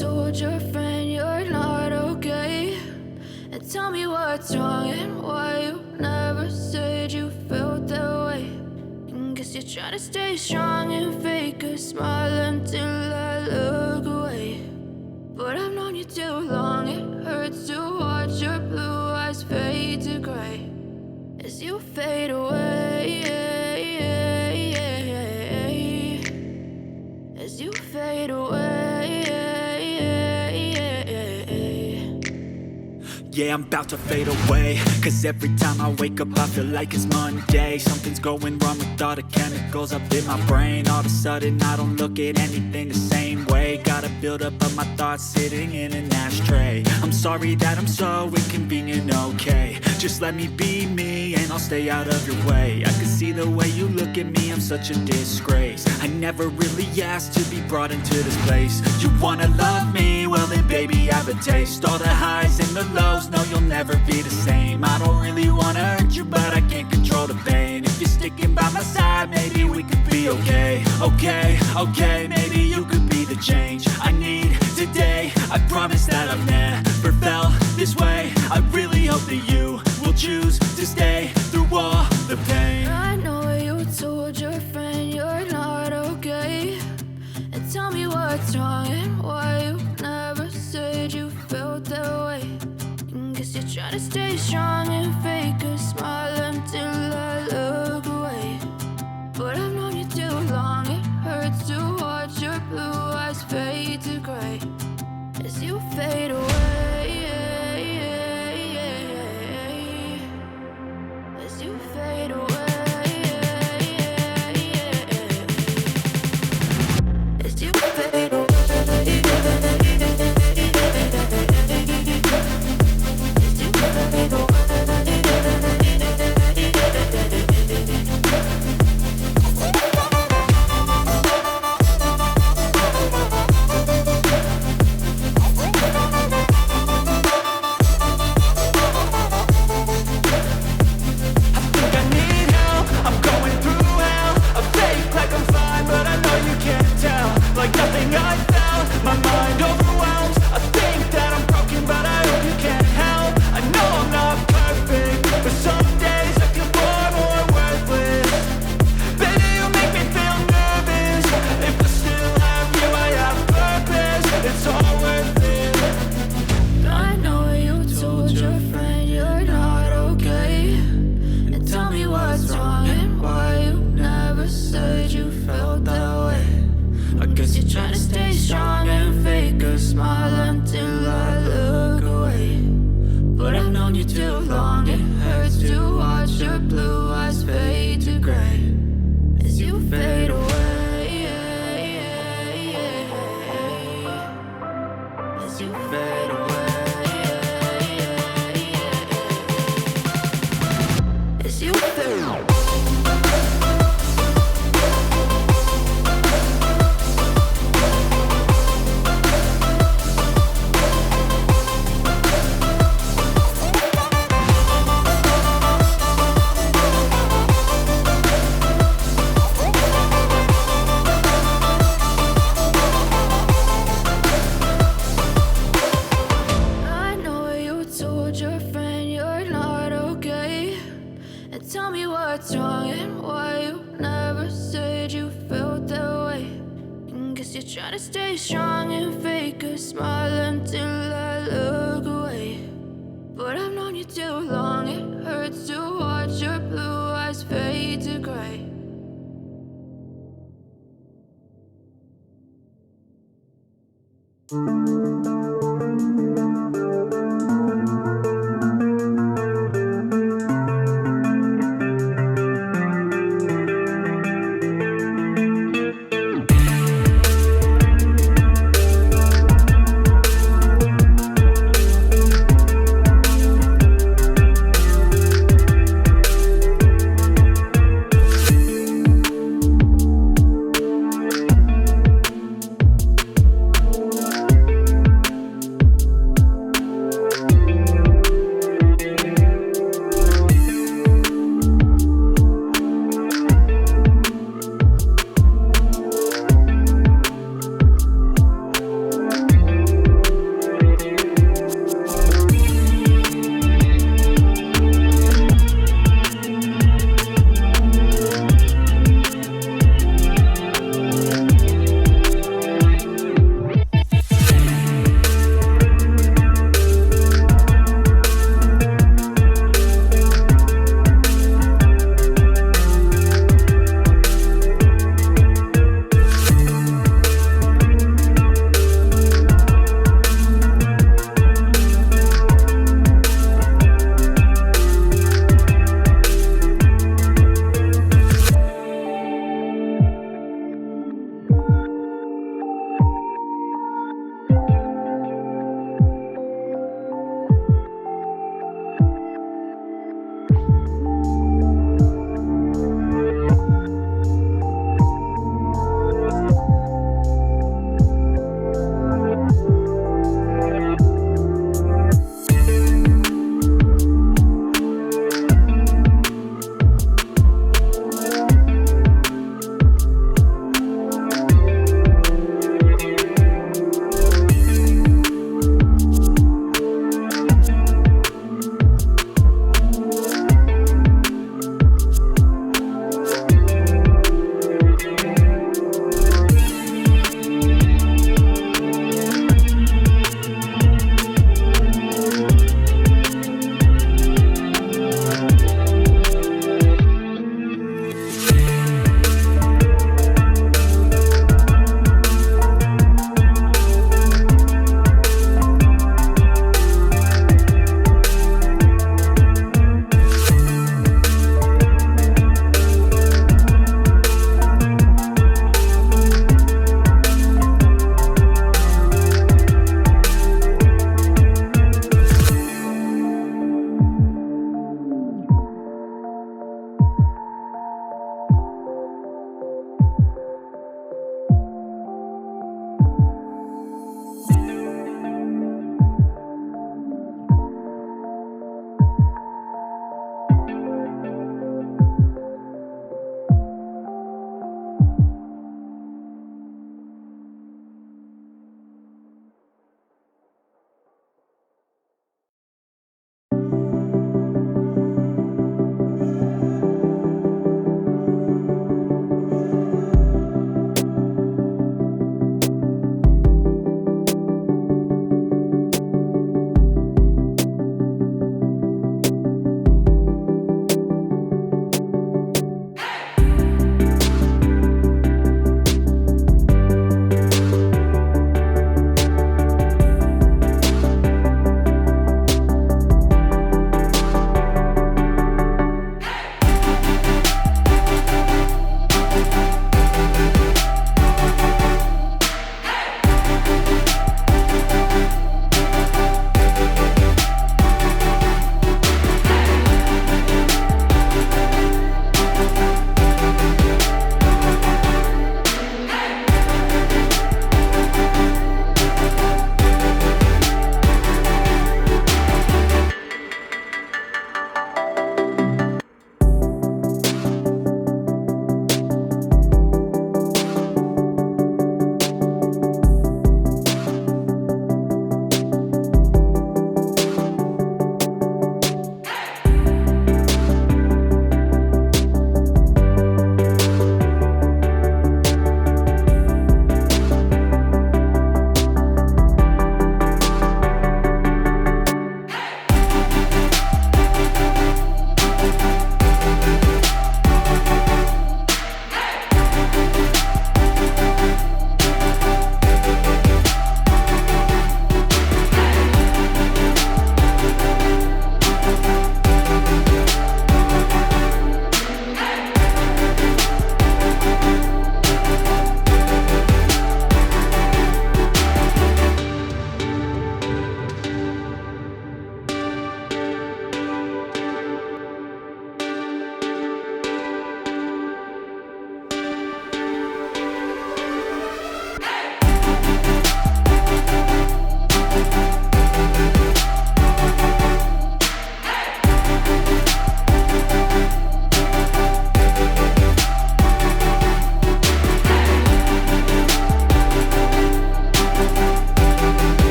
told your friend you're not okay, and tell me what's wrong and why you never said you felt that way. And guess you're trying to stay strong and fake a smile until I look away. But I've known you too long, it hurts to watch your blue eyes fade to gray as you fade away, as you fade away. Yeah, I'm about to fade away, cause every time I wake up I feel like it's Monday. Something's going wrong with all the chemicals up in my brain. All of a sudden I don't look at anything the same way. Gotta build up of my thoughts sitting in an ashtray. I'm sorry that I'm so inconvenient, okay. Just let me be me and I'll stay out of your way. I can see the way you look at me, I'm such a disgrace. I never really asked to be brought into this place. You wanna love me? Well then baby, have a taste. All the highs and the lows, no, you'll never be the same. I don't really wanna hurt you, but I can't control the pain. If you're sticking by my side, maybe we could be okay. Okay, maybe you could be the change I need today. I promise that I've never felt this way. I really hope that you will choose to stay through all the pain. I know you told your friend you're not okay, and tell me what's wrong and why you never said you felt that way. And guess you're trying to stay strong and fake a smile until I look away. But I've known you too long, it hurts to watch your blue eyes fade to gray as you fade away, as you fade away, as you fade away. Trying to stay strong and fake a smile until I look away. But I've known you too long, it hurts to watch your blue eyes fade to gray as you fade away, as you fade away, as you fade away. Tell me what's wrong and why you never said you felt that way. And guess you're trying to stay strong and fake a smile until